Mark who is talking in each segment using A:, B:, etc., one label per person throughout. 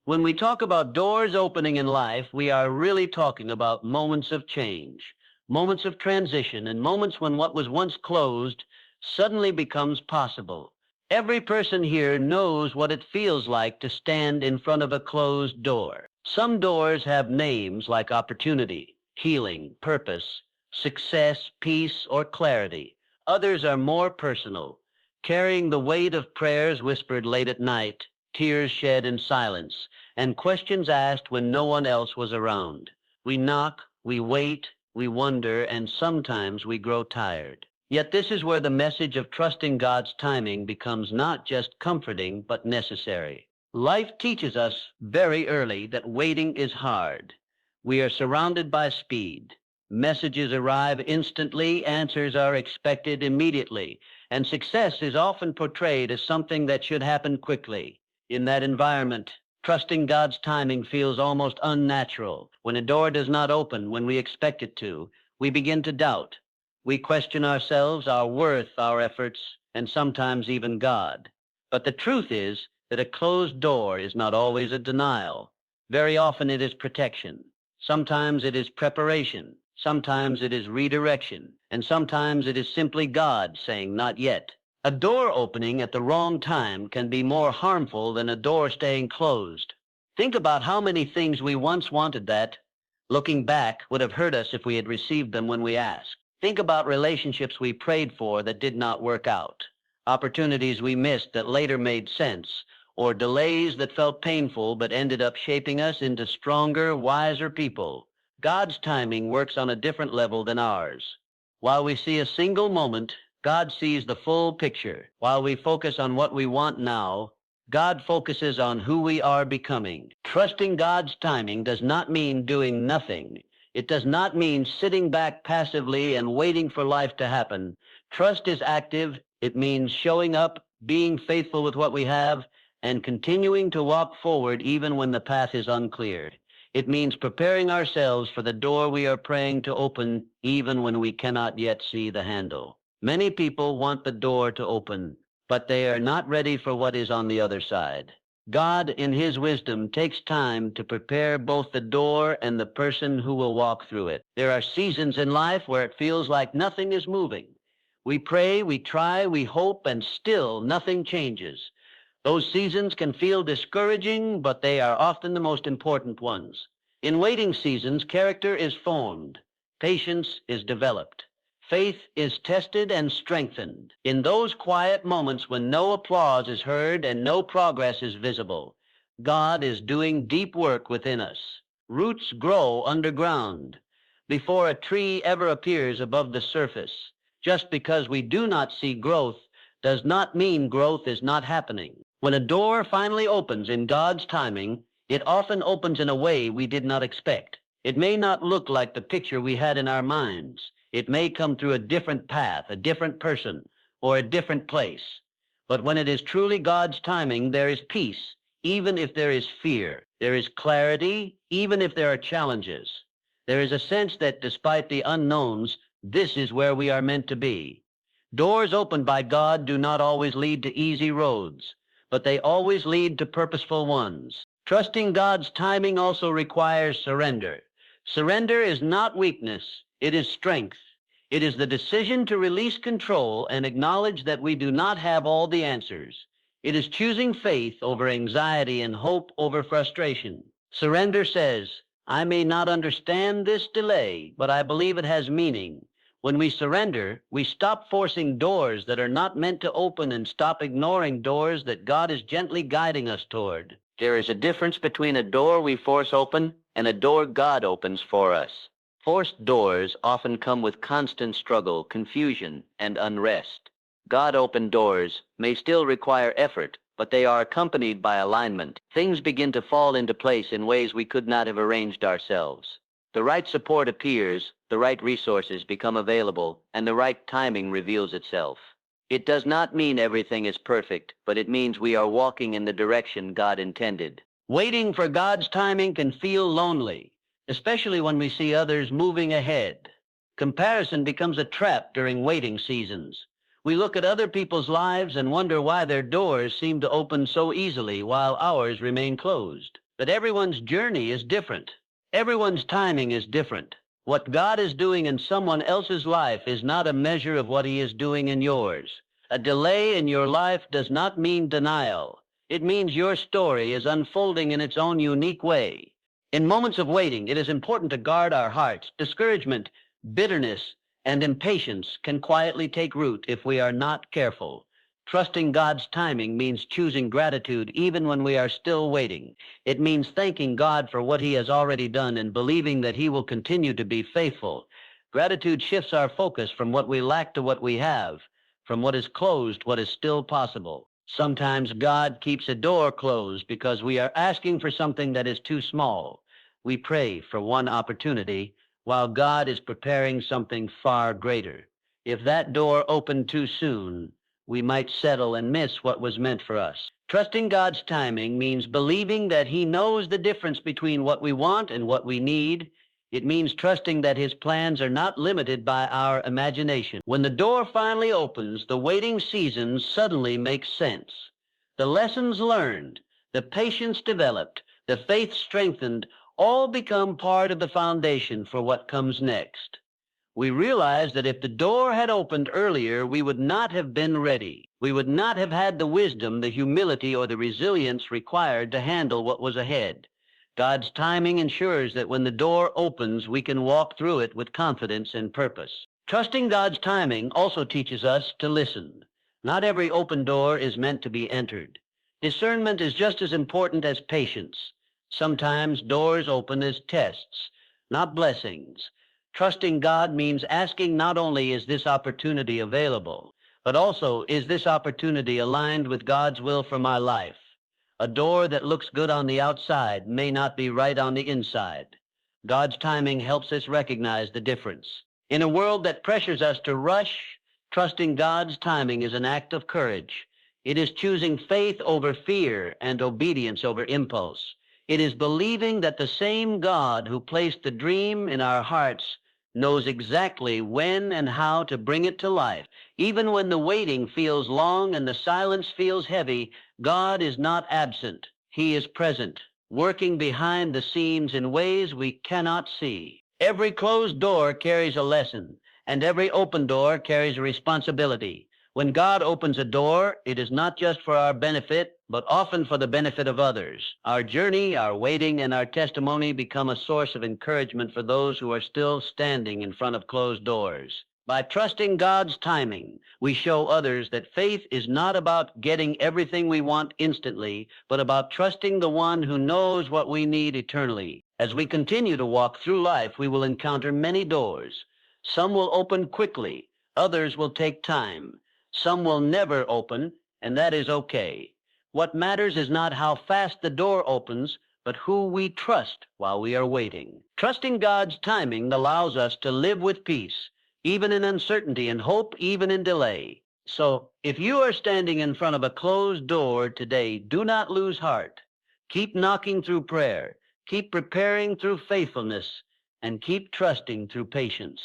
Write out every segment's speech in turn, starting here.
A: When we talk about doors opening in life, we are really talking about moments of change, moments of transition, and moments when what was once closed suddenly becomes possible. Every person here knows what it feels like to stand in front of a closed door. Some doors have names like opportunity, healing, purpose, success, peace, or clarity. Others are more personal, carrying the weight of prayers whispered late at night, tears shed in silence, and questions asked when no one else was around. We knock, we wait, we wonder, and sometimes we grow tired. Yet this is where the message of trusting God's timing becomes not just comforting, but necessary. Life teaches us very early that waiting is hard. We are surrounded by speed. Messages arrive instantly, answers are expected immediately, and success is often portrayed as something that should happen quickly. In that environment, trusting God's timing feels almost unnatural. When a door does not open when we expect it to, we begin to doubt. We question ourselves, our worth, our efforts, and sometimes even God. But the truth is that a closed door is not always a denial. Very often it is protection. Sometimes it is preparation. Sometimes it is redirection. And sometimes it is simply God saying, not yet. A door opening at the wrong time can be more harmful than a door staying closed. Think about how many things we once wanted that, looking back, would have hurt us if we had received them when we asked. Think about relationships we prayed for that did not work out, opportunities we missed that later made sense, or delays that felt painful but ended up shaping us into stronger, wiser people. God's timing works on a different level than ours. While we see a single moment, God sees the full picture. While we focus on what we want now, God focuses on who we are becoming. Trusting God's timing does not mean doing nothing. It does not mean sitting back passively and waiting for life to happen. Trust is active. It means showing up, being faithful with what we have, and continuing to walk forward even when the path is unclear. It means preparing ourselves for the door we are praying to open even when we cannot yet see the handle. Many people want the door to open, but they are not ready for what is on the other side. God, in his wisdom, takes time to prepare both the door and the person who will walk through it. There are seasons in life where it feels like nothing is moving. We pray, we try, we hope, and still nothing changes. Those seasons can feel discouraging, but they are often the most important ones. In waiting seasons, character is formed, patience is developed. Faith is tested and strengthened. In those quiet moments when no applause is heard and no progress is visible, God is doing deep work within us. Roots grow underground before a tree ever appears above the surface. Just because we do not see growth does not mean growth is not happening. When a door finally opens in God's timing, it often opens in a way we did not expect. It may not look like the picture we had in our minds. It may come through a different path, a different person, or a different place. But when it is truly God's timing, there is peace, even if there is fear. There is clarity, even if there are challenges. There is a sense that despite the unknowns, this is where we are meant to be. Doors opened by God do not always lead to easy roads, but they always lead to purposeful ones. Trusting God's timing also requires surrender. Surrender is not weakness, it is strength. It is the decision to release control and acknowledge that we do not have all the answers. It is choosing faith over anxiety and hope over frustration. Surrender says, I may not understand this delay, but I believe it has meaning. When we surrender, we stop forcing doors that are not meant to open and stop ignoring doors that God is gently guiding us toward. There is a difference between a door we force open and a door God opens for us. Forced doors often come with constant struggle, confusion, and unrest. God-opened doors may still require effort, but they are accompanied by alignment. Things begin to fall into place in ways we could not have arranged ourselves. The right support appears, the right resources become available, and the right timing reveals itself. It does not mean everything is perfect, but it means we are walking in the direction God intended. Waiting for God's timing can feel lonely, especially when we see others moving ahead. Comparison becomes a trap during waiting seasons. We look at other people's lives and wonder why their doors seem to open so easily while ours remain closed. But everyone's journey is different. Everyone's timing is different. What God is doing in someone else's life is not a measure of what he is doing in yours. A delay in your life does not mean denial. It means your story is unfolding in its own unique way. In moments of waiting, it is important to guard our hearts. Discouragement, bitterness, and impatience can quietly take root if we are not careful. Trusting God's timing means choosing gratitude even when we are still waiting. It means thanking God for what he has already done and believing that he will continue to be faithful. Gratitude shifts our focus from what we lack to what we have, from what is closed, what is still possible. Sometimes God keeps a door closed because we are asking for something that is too small. We pray for one opportunity while God is preparing something far greater. If that door opened too soon, we might settle and miss what was meant for us. Trusting God's timing means believing that he knows the difference between what we want and what we need. It means trusting that his plans are not limited by our imagination. When the door finally opens, the waiting season suddenly makes sense. The lessons learned, the patience developed, the faith strengthened, all become part of the foundation for what comes next. We realized that if the door had opened earlier, we would not have been ready. We would not have had the wisdom, the humility, or the resilience required to handle what was ahead. God's timing ensures that when the door opens, we can walk through it with confidence and purpose. Trusting God's timing also teaches us to listen. Not every open door is meant to be entered. Discernment is just as important as patience. Sometimes doors open as tests, not blessings. Trusting God means asking not only is this opportunity available, but also is this opportunity aligned with God's will for my life? A door that looks good on the outside may not be right on the inside. God's timing helps us recognize the difference. In a world that pressures us to rush, trusting God's timing is an act of courage. It is choosing faith over fear and obedience over impulse. It is believing that the same God who placed the dream in our hearts knows exactly when and how to bring it to life. Even when the waiting feels long and the silence feels heavy, God is not absent. He is present, working behind the scenes in ways we cannot see. Every closed door carries a lesson, and every open door carries a responsibility. When God opens a door, it is not just for our benefit, but often for the benefit of others. Our journey, our waiting, and our testimony become a source of encouragement for those who are still standing in front of closed doors. By trusting God's timing, we show others that faith is not about getting everything we want instantly, but about trusting the one who knows what we need eternally. As we continue to walk through life, we will encounter many doors. Some will open quickly, others will take time. Some will never open, and that is okay. What matters is not how fast the door opens, but who we trust while we are waiting. Trusting God's timing allows us to live with peace, even in uncertainty, and hope even in delay. So, if you are standing in front of a closed door today, do not lose heart. Keep knocking through prayer, keep preparing through faithfulness, and keep trusting through patience.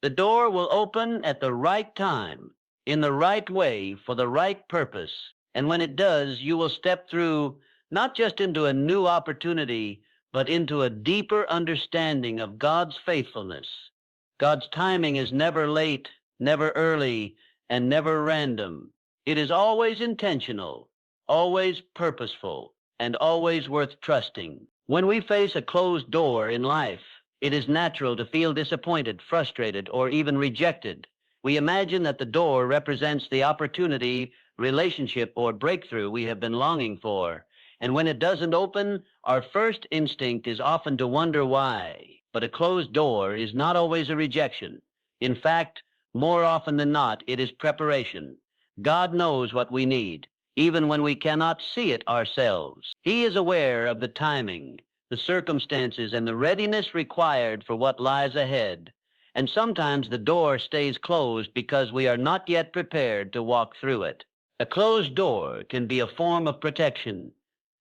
A: The door will open at the right time, in the right way, for the right purpose. And when it does, you will step through not just into a new opportunity, but into a deeper understanding of God's faithfulness. God's timing is never late, never early, and never random. It is always intentional, always purposeful, and always worth trusting. When we face a closed door in life, it is natural to feel disappointed, frustrated, or even rejected. We imagine that the door represents the opportunity, relationship, or breakthrough we have been longing for. And when it doesn't open, our first instinct is often to wonder why. But a closed door is not always a rejection. In fact, more often than not, it is preparation. God knows what we need, even when we cannot see it ourselves. He is aware of the timing, the circumstances, and the readiness required for what lies ahead. And sometimes the door stays closed because we are not yet prepared to walk through it. A closed door can be a form of protection.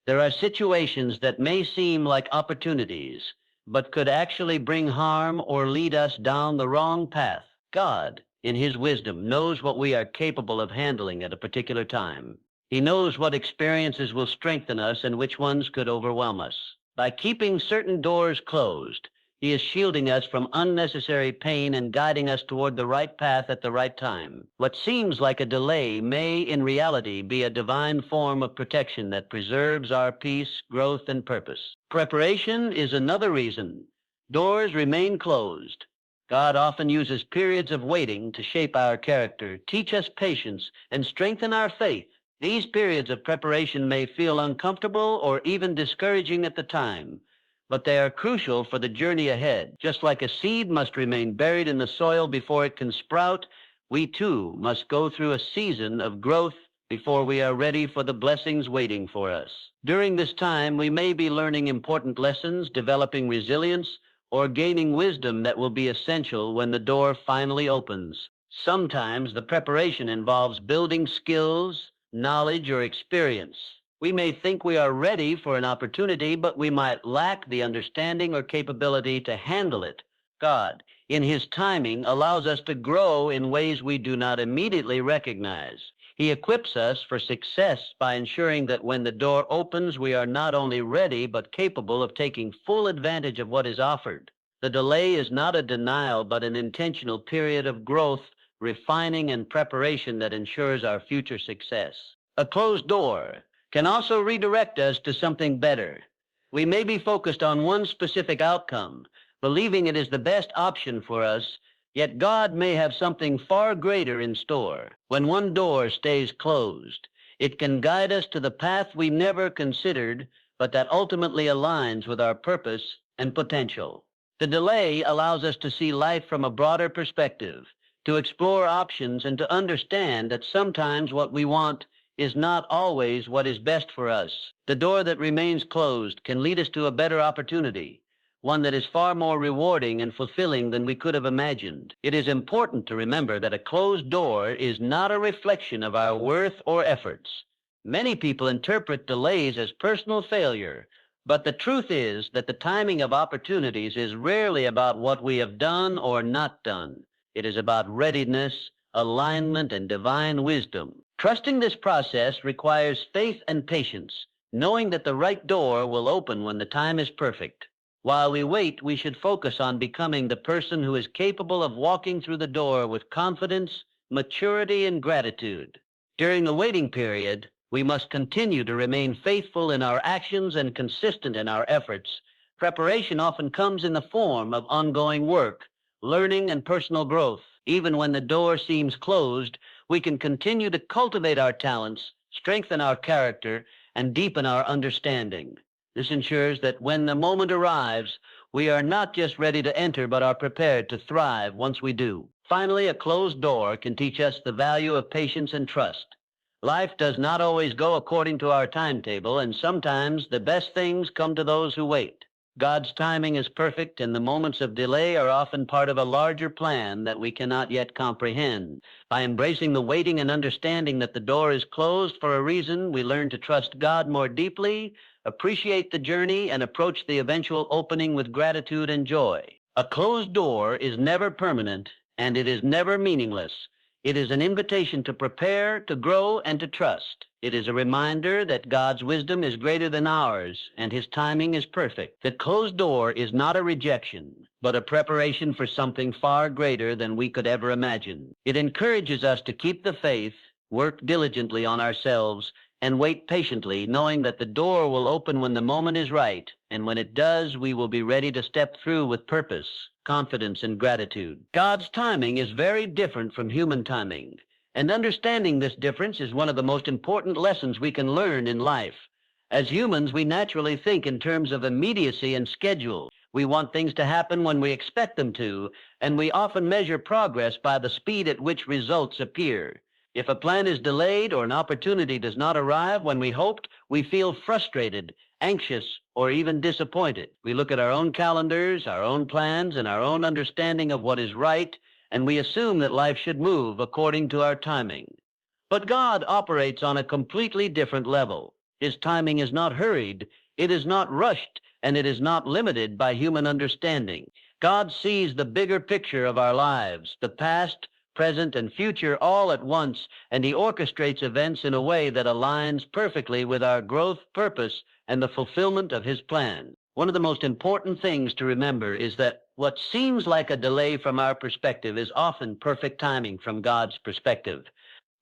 A: There are situations that may seem like opportunities, but could actually bring harm or lead us down the wrong path. God, in his wisdom, knows what we are capable of handling at a particular time. He knows what experiences will strengthen us and which ones could overwhelm us. By keeping certain doors closed, he is shielding us from unnecessary pain and guiding us toward the right path at the right time. What seems like a delay may, in reality, be a divine form of protection that preserves our peace, growth, and purpose. Preparation is another reason. Doors remain closed. God often uses periods of waiting to shape our character, teach us patience, and strengthen our faith. These periods of preparation may feel uncomfortable or even discouraging at the time, but they are crucial for the journey ahead. Just like a seed must remain buried in the soil before it can sprout, we too must go through a season of growth before we are ready for the blessings waiting for us. During this time, we may be learning important lessons, developing resilience, or gaining wisdom that will be essential when the door finally opens. Sometimes the preparation involves building skills, knowledge, or experience. We may think we are ready for an opportunity, but we might lack the understanding or capability to handle it. God, in His timing, allows us to grow in ways we do not immediately recognize. He equips us for success by ensuring that when the door opens, we are not only ready, but capable of taking full advantage of what is offered. The delay is not a denial, but an intentional period of growth, refining, and preparation that ensures our future success. A closed door can also redirect us to something better. We may be focused on one specific outcome, believing it is the best option for us, yet God may have something far greater in store. When one door stays closed, it can guide us to the path we never considered, but that ultimately aligns with our purpose and potential. The delay allows us to see life from a broader perspective, to explore options, and to understand that sometimes what we want is not always what is best for us. The door that remains closed can lead us to a better opportunity, one that is far more rewarding and fulfilling than we could have imagined. It is important to remember that a closed door is not a reflection of our worth or efforts. Many people interpret delays as personal failure, but the truth is that the timing of opportunities is rarely about what we have done or not done. It is about readiness, alignment, and divine wisdom. Trusting this process requires faith and patience, knowing that the right door will open when the time is perfect. While we wait, we should focus on becoming the person who is capable of walking through the door with confidence, maturity, and gratitude. During the waiting period, we must continue to remain faithful in our actions and consistent in our efforts. Preparation often comes in the form of ongoing work, learning, and personal growth. Even when the door seems closed, we can continue to cultivate our talents, strengthen our character, and deepen our understanding. This ensures that when the moment arrives, we are not just ready to enter, but are prepared to thrive once we do. Finally, a closed door can teach us the value of patience and trust. Life does not always go according to our timetable, and sometimes the best things come to those who wait. God's timing is perfect, and the moments of delay are often part of a larger plan that we cannot yet comprehend. By embracing the waiting and understanding that the door is closed for a reason, we learn to trust God more deeply, appreciate the journey, and approach the eventual opening with gratitude and joy. A closed door is never permanent, and it is never meaningless. It is an invitation to prepare, to grow, and to trust. It is a reminder that God's wisdom is greater than ours, and His timing is perfect. The closed door is not a rejection, but a preparation for something far greater than we could ever imagine. It encourages us to keep the faith, work diligently on ourselves, and wait patiently, knowing that the door will open when the moment is right, and when it does, we will be ready to step through with purpose, confidence, and gratitude. God's timing is very different from human timing, and understanding this difference is one of the most important lessons we can learn in life. As humans, we naturally think in terms of immediacy and schedule. We want things to happen when we expect them to, and we often measure progress by the speed at which results appear. If a plan is delayed or an opportunity does not arrive when we hoped, we feel frustrated, anxious, or even disappointed. We look at our own calendars, our own plans, and our own understanding of what is right, and we assume that life should move according to our timing. But God operates on a completely different level. His timing is not hurried, it is not rushed, and it is not limited by human understanding. God sees the bigger picture of our lives, the past, present, and future all at once, and he orchestrates events in a way that aligns perfectly with our growth, purpose, and the fulfillment of his plan. One of the most important things to remember is that what seems like a delay from our perspective is often perfect timing from God's perspective.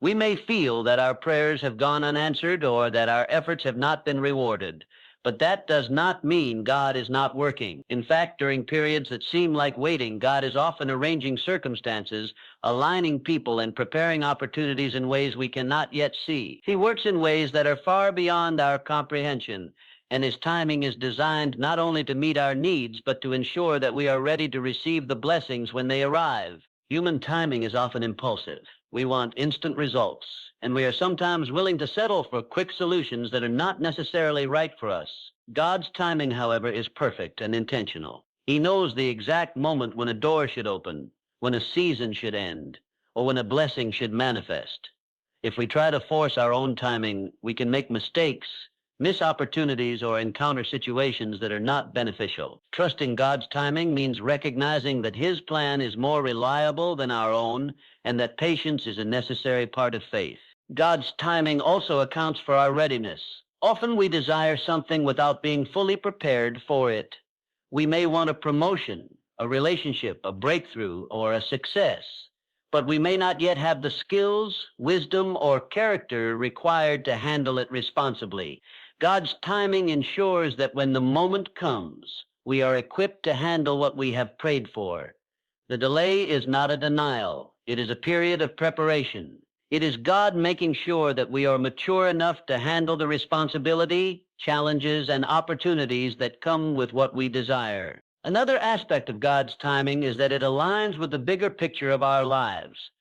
A: We may feel that our prayers have gone unanswered or that our efforts have not been rewarded, but that does not mean God is not working. In fact, during periods that seem like waiting, God is often arranging circumstances, aligning people, and preparing opportunities in ways we cannot yet see. He works in ways that are far beyond our comprehension, and his timing is designed not only to meet our needs, but to ensure that we are ready to receive the blessings when they arrive. Human timing is often impulsive. We want instant results, and we are sometimes willing to settle for quick solutions that are not necessarily right for us. God's timing, however, is perfect and intentional. He knows the exact moment when a door should open, when a season should end, or when a blessing should manifest. If we try to force our own timing, we can make mistakes, miss opportunities, or encounter situations that are not beneficial. Trusting God's timing means recognizing that his plan is more reliable than our own, and that patience is a necessary part of faith. God's timing also accounts for our readiness. Often we desire something without being fully prepared for it. We may want a promotion, a relationship, a breakthrough, or a success, but we may not yet have the skills, wisdom, or character required to handle it responsibly. God's timing ensures that when the moment comes, we are equipped to handle what we have prayed for. The delay is not a denial. It is a period of preparation. It is God making sure that we are mature enough to handle the responsibility, challenges, and opportunities that come with what we desire. Another aspect of God's timing is that it aligns with the bigger picture of our lives.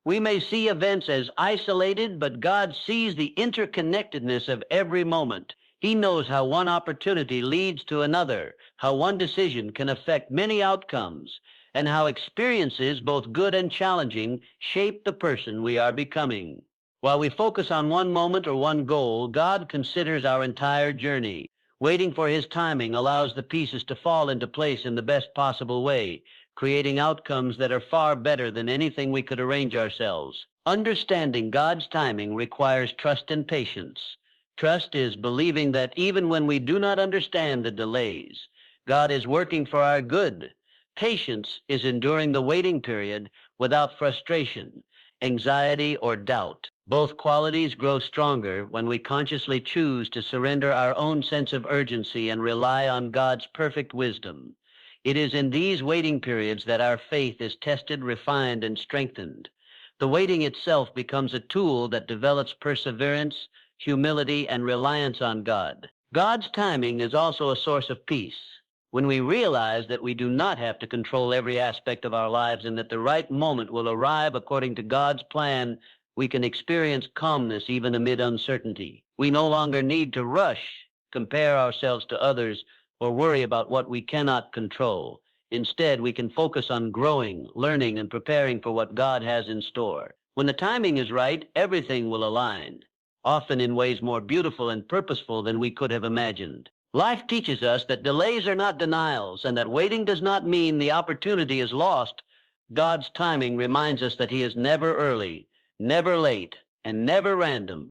A: We may see events as isolated, but God sees the interconnectedness of every moment. He knows how one opportunity leads to another, how one decision can affect many outcomes, and how experiences, both good and challenging, shape the person we are becoming. While we focus on one moment or one goal, God considers our entire journey. Waiting for his timing allows the pieces to fall into place in the best possible way, creating outcomes that are far better than anything we could arrange ourselves. Understanding God's timing requires trust and patience. Trust is believing that even when we do not understand the delays, God is working for our good. Patience is enduring the waiting period without frustration, anxiety, or doubt. Both qualities grow stronger when we consciously choose to surrender our own sense of urgency and rely on God's perfect wisdom. It is in these waiting periods that our faith is tested, refined, and strengthened. The waiting itself becomes a tool that develops perseverance, humility, and reliance on God. God's timing is also a source of peace. When we realize that we do not have to control every aspect of our lives and that the right moment will arrive according to God's plan, we can experience calmness even amid uncertainty. We no longer need to rush, compare ourselves to others, or worry about what we cannot control. Instead, we can focus on growing, learning, and preparing for what God has in store. When the timing is right, everything will align, often in ways more beautiful and purposeful than we could have imagined. Life teaches us that delays are not denials, and that waiting does not mean the opportunity is lost. God's timing reminds us that he is never early, never late, and never random.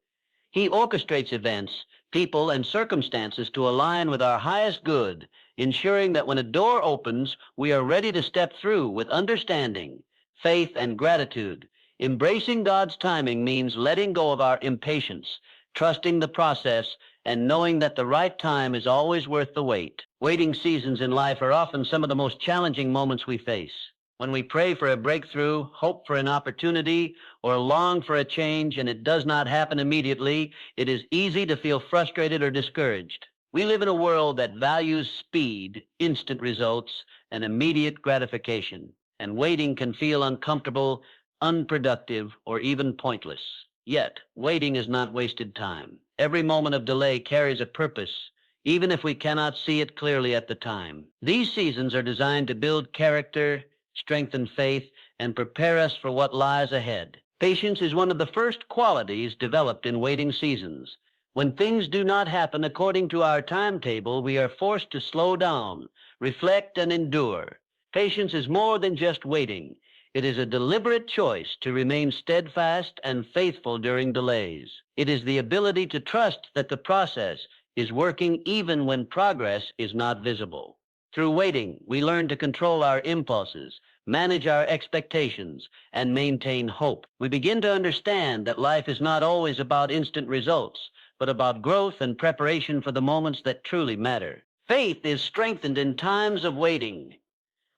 A: He orchestrates events, people, and circumstances to align with our highest good, ensuring that when a door opens, we are ready to step through with understanding, faith, and gratitude. Embracing God's timing means letting go of our impatience, trusting the process, and knowing that the right time is always worth the wait. Waiting seasons in life are often some of the most challenging moments we face. When we pray for a breakthrough, hope for an opportunity, or long for a change and it does not happen immediately, it is easy to feel frustrated or discouraged. We live in a world that values speed, instant results, and immediate gratification, and waiting can feel uncomfortable, unproductive, or even pointless. Yet, waiting is not wasted time. Every moment of delay carries a purpose, even if we cannot see it clearly at the time. These seasons are designed to build character, strengthen faith, and prepare us for what lies ahead. Patience is one of the first qualities developed in waiting seasons. When things do not happen according to our timetable, we are forced to slow down, reflect, and endure. Patience is more than just waiting. It is a deliberate choice to remain steadfast and faithful during delays. It is the ability to trust that the process is working even when progress is not visible. Through waiting, we learn to control our impulses, manage our expectations, and maintain hope. We begin to understand that life is not always about instant results, but about growth and preparation for the moments that truly matter. Faith is strengthened in times of waiting.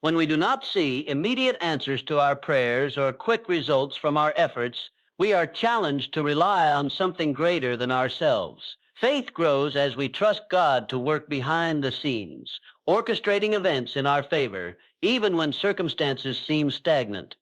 A: When we do not see immediate answers to our prayers or quick results from our efforts, we are challenged to rely on something greater than ourselves. Faith grows as we trust God to work behind the scenes, orchestrating events in our favor, even when circumstances seem stagnant.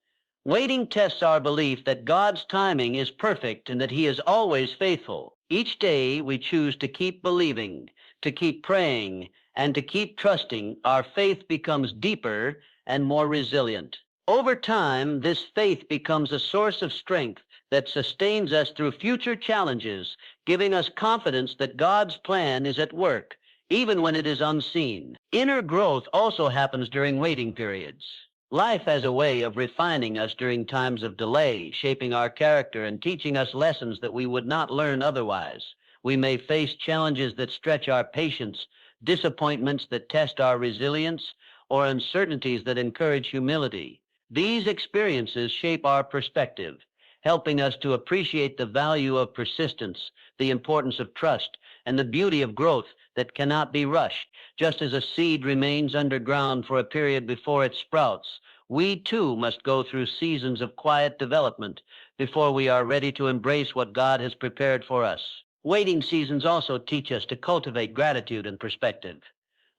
A: Waiting tests our belief that God's timing is perfect and that He is always faithful. Each day we choose to keep believing, to keep praying, and to keep trusting. Our faith becomes deeper and more resilient. Over time, this faith becomes a source of strength that sustains us through future challenges, giving us confidence that God's plan is at work, even when it is unseen. Inner growth also happens during waiting periods. Life has a way of refining us during times of delay, shaping our character and teaching us lessons that we would not learn otherwise. We may face challenges that stretch our patience, disappointments that test our resilience, or uncertainties that encourage humility. These experiences shape our perspective, helping us to appreciate the value of persistence, the importance of trust, and the beauty of growth that cannot be rushed. Just as a seed remains underground for a period before it sprouts, we too must go through seasons of quiet development before we are ready to embrace what God has prepared for us. Waiting seasons also teach us to cultivate gratitude and perspective.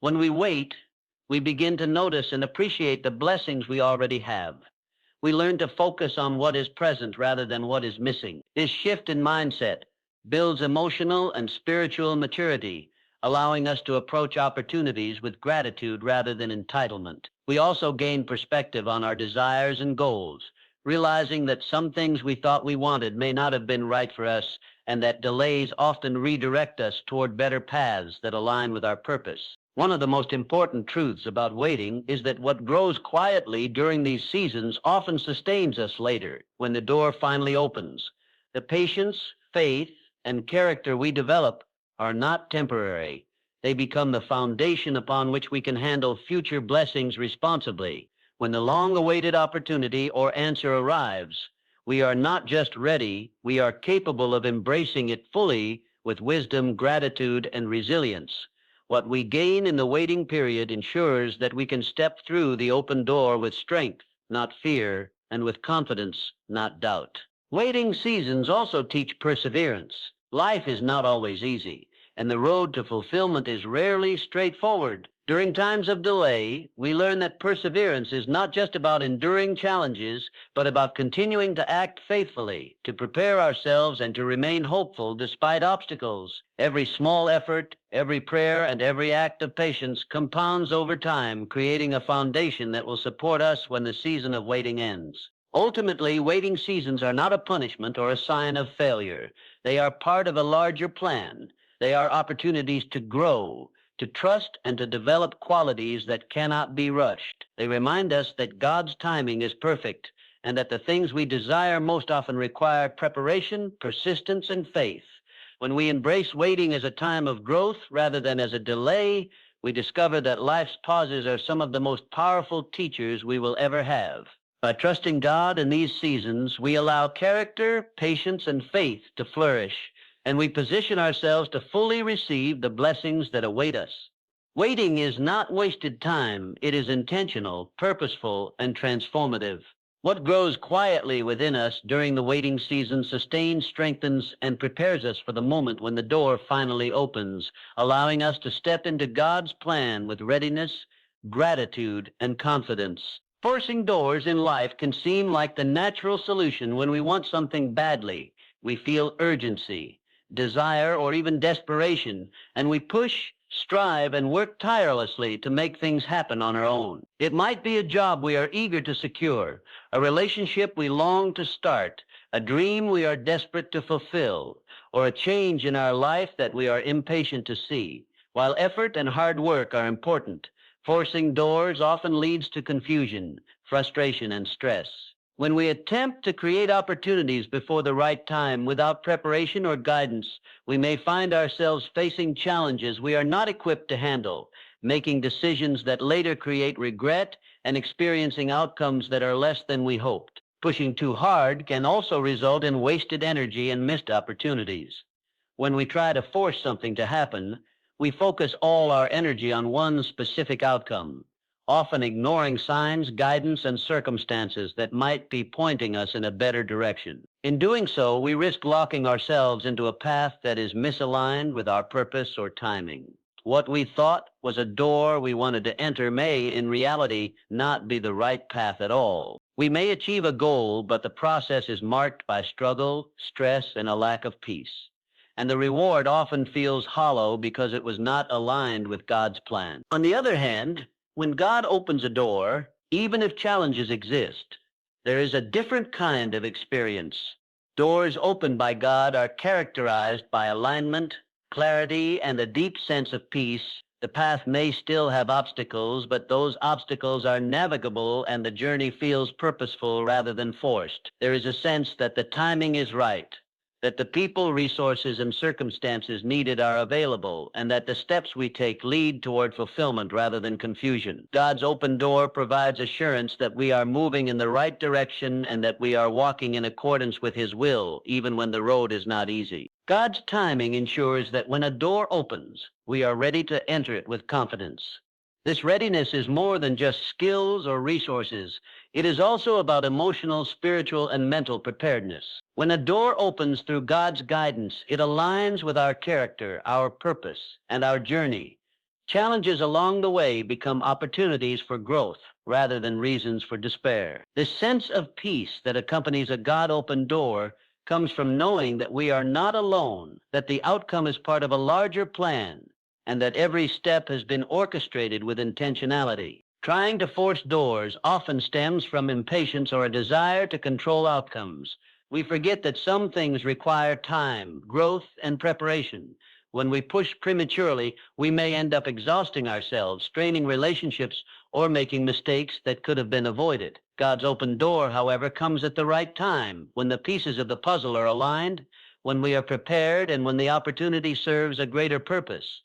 A: When we wait, we begin to notice and appreciate the blessings we already have. We learn to focus on what is present rather than what is missing. This shift in mindset builds emotional and spiritual maturity, allowing us to approach opportunities with gratitude rather than entitlement. We also gain perspective on our desires and goals, realizing that some things we thought we wanted may not have been right for us, and that delays often redirect us toward better paths that align with our purpose. One of the most important truths about waiting is that what grows quietly during these seasons often sustains us later, when the door finally opens. The patience, faith, and character we develop are not temporary. They become the foundation upon which we can handle future blessings responsibly. When the long-awaited opportunity or answer arrives, we are not just ready, we are capable of embracing it fully with wisdom, gratitude, and resilience. What we gain in the waiting period ensures that we can step through the open door with strength, not fear, and with confidence, not doubt. Waiting seasons also teach perseverance. Life is not always easy, and the road to fulfillment is rarely straightforward. During times of delay, we learn that perseverance is not just about enduring challenges, but about continuing to act faithfully, to prepare ourselves, and to remain hopeful despite obstacles. Every small effort, every prayer, and every act of patience compounds over time, creating a foundation that will support us when the season of waiting ends. Ultimately, waiting seasons are not a punishment or a sign of failure. They are part of a larger plan. They are opportunities to grow, to trust, and to develop qualities that cannot be rushed. They remind us that God's timing is perfect, and that the things we desire most often require preparation, persistence, and faith. When we embrace waiting as a time of growth rather than as a delay, we discover that life's pauses are some of the most powerful teachers we will ever have. By trusting God in these seasons, we allow character, patience, and faith to flourish, and we position ourselves to fully receive the blessings that await us. Waiting is not wasted time. It is intentional, purposeful, and transformative. What grows quietly within us during the waiting season sustains, strengthens, and prepares us for the moment when the door finally opens, allowing us to step into God's plan with readiness, gratitude, and confidence. Forcing doors in life can seem like the natural solution when we want something badly. We feel urgency, desire, or even desperation, and we push, strive, and work tirelessly to make things happen on our own. It might be a job we are eager to secure, a relationship we long to start, a dream we are desperate to fulfill, or a change in our life that we are impatient to see. While effort and hard work are important, Forcing doors often leads to confusion, frustration, and stress. When we attempt to create opportunities before the right time without preparation or guidance, we may find ourselves facing challenges we are not equipped to handle, making decisions that later create regret and experiencing outcomes that are less than we hoped. Pushing too hard can also result in wasted energy and missed opportunities. When we try to force something to happen, we focus all our energy on one specific outcome, often ignoring signs, guidance, and circumstances that might be pointing us in a better direction. In doing so, we risk locking ourselves into a path that is misaligned with our purpose or timing. What we thought was a door we wanted to enter may, in reality, not be the right path at all. We may achieve a goal, but the process is marked by struggle, stress, and a lack of peace. And the reward often feels hollow because it was not aligned with God's plan. On the other hand, when God opens a door, even if challenges exist, there is a different kind of experience. Doors opened by God are characterized by alignment, clarity, and a deep sense of peace. The path may still have obstacles, but those obstacles are navigable and the journey feels purposeful rather than forced. There is a sense that the timing is right, that the people, resources, and circumstances needed are available, and that the steps we take lead toward fulfillment rather than confusion. God's open door provides assurance that we are moving in the right direction and that we are walking in accordance with His will, even when the road is not easy. God's timing ensures that when a door opens, we are ready to enter it with confidence. This readiness is more than just skills or resources. It is also about emotional, spiritual, and mental preparedness. When a door opens through God's guidance, it aligns with our character, our purpose, and our journey. Challenges along the way become opportunities for growth rather than reasons for despair. This sense of peace that accompanies a God-opened door comes from knowing that we are not alone, that the outcome is part of a larger plan, and that every step has been orchestrated with intentionality. Trying to force doors often stems from impatience or a desire to control outcomes. We forget that some things require time, growth, and preparation. When we push prematurely, we may end up exhausting ourselves, straining relationships, or making mistakes that could have been avoided. God's open door, however, comes at the right time, when the pieces of the puzzle are aligned, when we are prepared, and when the opportunity serves a greater purpose.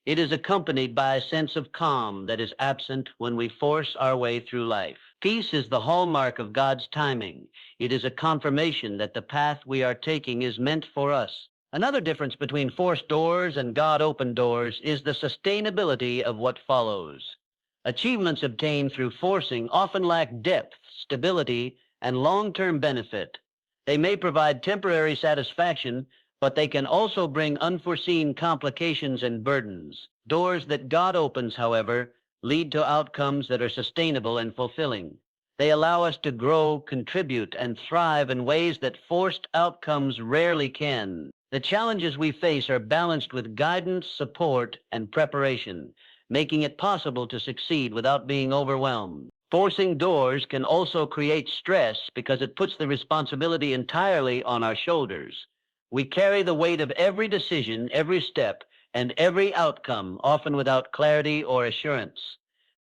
A: It is accompanied by a sense of calm that is absent when we force our way through life. Peace is the hallmark of God's timing. It is a confirmation that the path we are taking is meant for us. Another difference between forced doors and God-opened doors is the sustainability of what follows. Achievements obtained through forcing often lack depth, stability, and long-term benefit. They may provide temporary satisfaction, but they can also bring unforeseen complications and burdens. Doors that God opens, however, lead to outcomes that are sustainable and fulfilling. They allow us to grow, contribute, and thrive in ways that forced outcomes rarely can. The challenges we face are balanced with guidance, support, and preparation, making it possible to succeed without being overwhelmed. Forcing doors can also create stress because it puts the responsibility entirely on our shoulders. We carry the weight of every decision, every step, and every outcome, often without clarity or assurance.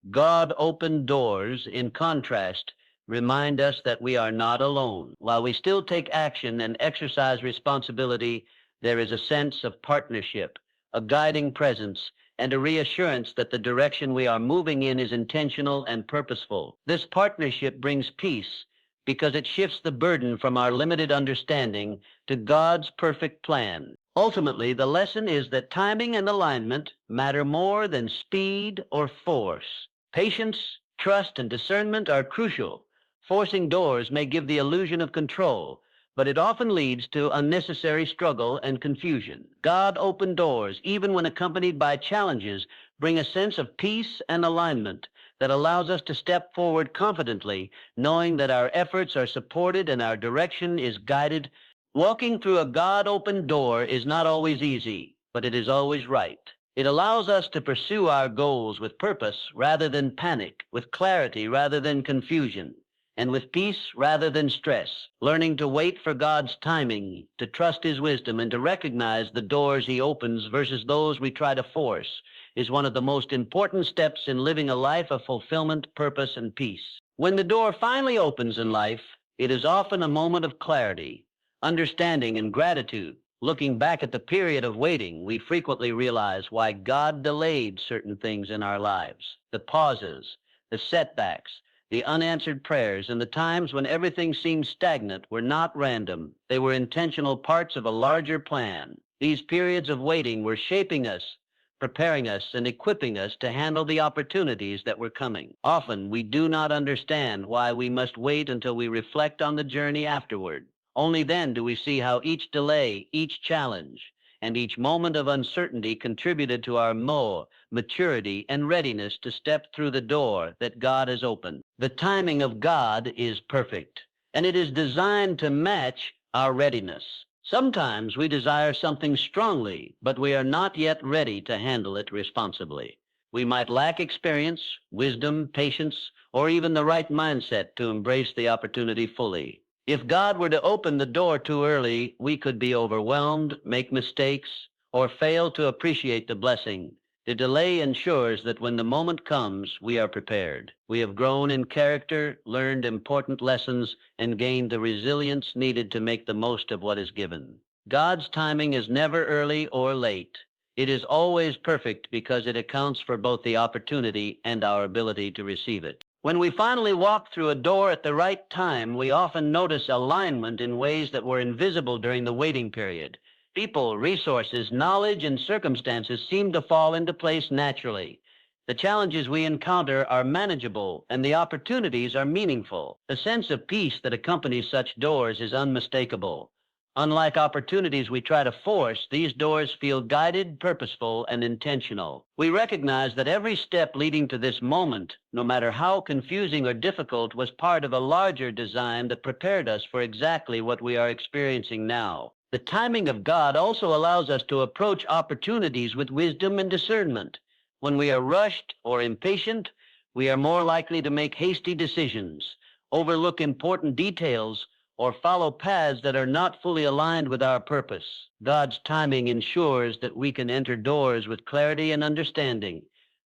A: God-opened doors, in contrast, remind us that we are not alone. While we still take action and exercise responsibility, there is a sense of partnership, a guiding presence, and a reassurance that the direction we are moving in is intentional and purposeful. This partnership brings peace because it shifts the burden from our limited understanding to God's perfect plan. Ultimately, the lesson is that timing and alignment matter more than speed or force. Patience, trust, and discernment are crucial. Forcing doors may give the illusion of control, but it often leads to unnecessary struggle and confusion. God-opened doors, even when accompanied by challenges, bring a sense of peace and alignment that allows us to step forward confidently, knowing that our efforts are supported and our direction is guided. Walking through a God-opened door is not always easy, but it is always right. It allows us to pursue our goals with purpose rather than panic, with clarity rather than confusion, and with peace rather than stress. Learning to wait for God's timing, to trust His wisdom, and to recognize the doors He opens versus those we try to force is one of the most important steps in living a life of fulfillment, purpose, and peace. When the door finally opens in life, it is often a moment of clarity, understanding, and gratitude. Looking back at the period of waiting, we frequently realize why God delayed certain things in our lives. The pauses, the setbacks, the unanswered prayers, and the times when everything seemed stagnant were not random. They were intentional parts of a larger plan. These periods of waiting were shaping us, preparing us, and equipping us to handle the opportunities that were coming. Often, we do not understand why we must wait until we reflect on the journey afterward. Only then do we see how each delay, each challenge, and each moment of uncertainty contributed to our more maturity and readiness to step through the door that God has opened. The timing of God is perfect, and it is designed to match our readiness. Sometimes we desire something strongly, but we are not yet ready to handle it responsibly. We might lack experience, wisdom, patience, or even the right mindset to embrace the opportunity fully. If God were to open the door too early, we could be overwhelmed, make mistakes, or fail to appreciate the blessing. The delay ensures that when the moment comes, we are prepared. We have grown in character, learned important lessons, and gained the resilience needed to make the most of what is given. God's timing is never early or late. It is always perfect because it accounts for both the opportunity and our ability to receive it. When we finally walk through a door at the right time, we often notice alignment in ways that were invisible during the waiting period. People, resources, knowledge, and circumstances seem to fall into place naturally. The challenges we encounter are manageable, and the opportunities are meaningful. The sense of peace that accompanies such doors is unmistakable. Unlike opportunities we try to force, these doors feel guided, purposeful, and intentional. We recognize that every step leading to this moment, no matter how confusing or difficult, was part of a larger design that prepared us for exactly what we are experiencing now. The timing of God also allows us to approach opportunities with wisdom and discernment. When we are rushed or impatient, we are more likely to make hasty decisions, overlook important details, or follow paths that are not fully aligned with our purpose. God's timing ensures that we can enter doors with clarity and understanding.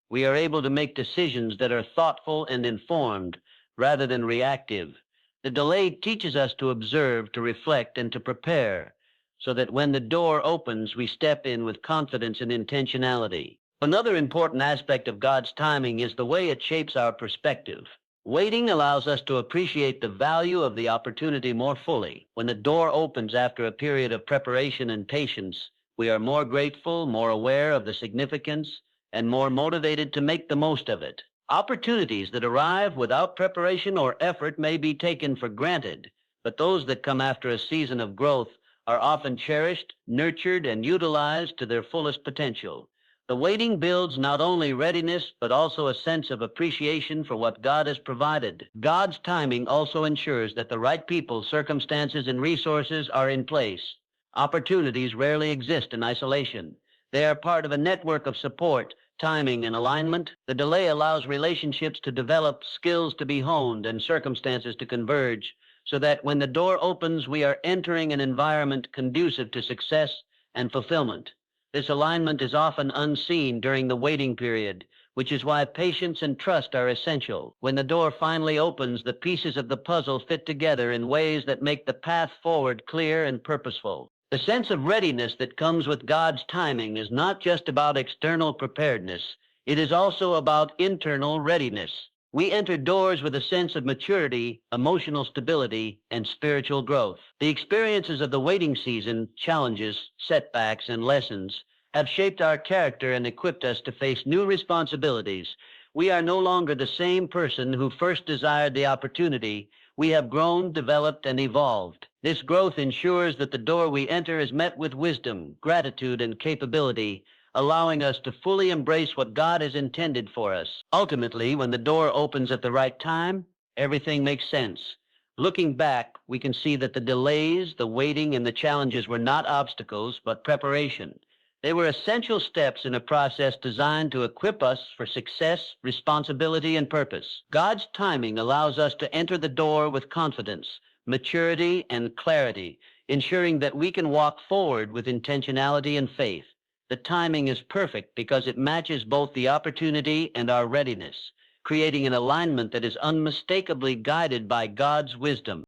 A: We are able to make decisions that are thoughtful and informed rather than reactive. The delay teaches us to observe, to reflect, and to prepare, so that when the door opens, we step in with confidence and intentionality. Another important aspect of God's timing is the way it shapes our perspective. Waiting allows us to appreciate the value of the opportunity more fully. When the door opens after a period of preparation and patience, we are more grateful, more aware of the significance, and more motivated to make the most of it. Opportunities that arrive without preparation or effort may be taken for granted, but those that come after a season of growth are often cherished, nurtured, and utilized to their fullest potential. The waiting builds not only readiness, but also a sense of appreciation for what God has provided. God's timing also ensures that the right people, circumstances, and resources are in place. Opportunities rarely exist in isolation. They are part of a network of support, timing, and alignment. The delay allows relationships to develop, skills to be honed, and circumstances to converge, so that when the door opens, we are entering an environment conducive to success and fulfillment. This alignment is often unseen during the waiting period, which is why patience and trust are essential. When the door finally opens, the pieces of the puzzle fit together in ways that make the path forward clear and purposeful. The sense of readiness that comes with God's timing is not just about external preparedness. It is also about internal readiness. We enter doors with a sense of maturity, emotional stability, and spiritual growth. The experiences of the waiting season, challenges, setbacks, and lessons have shaped our character and equipped us to face new responsibilities. We are no longer the same person who first desired the opportunity. We have grown, developed, and evolved. This growth ensures that the door we enter is met with wisdom, gratitude, and capability, allowing us to fully embrace what God has intended for us. Ultimately, when the door opens at the right time, everything makes sense. Looking back, we can see that the delays, the waiting, and the challenges were not obstacles, but preparation. They were essential steps in a process designed to equip us for success, responsibility, and purpose. God's timing allows us to enter the door with confidence, maturity, and clarity, ensuring that we can walk forward with intentionality and faith. The timing is perfect because it matches both the opportunity and our readiness, creating an alignment that is unmistakably guided by God's wisdom.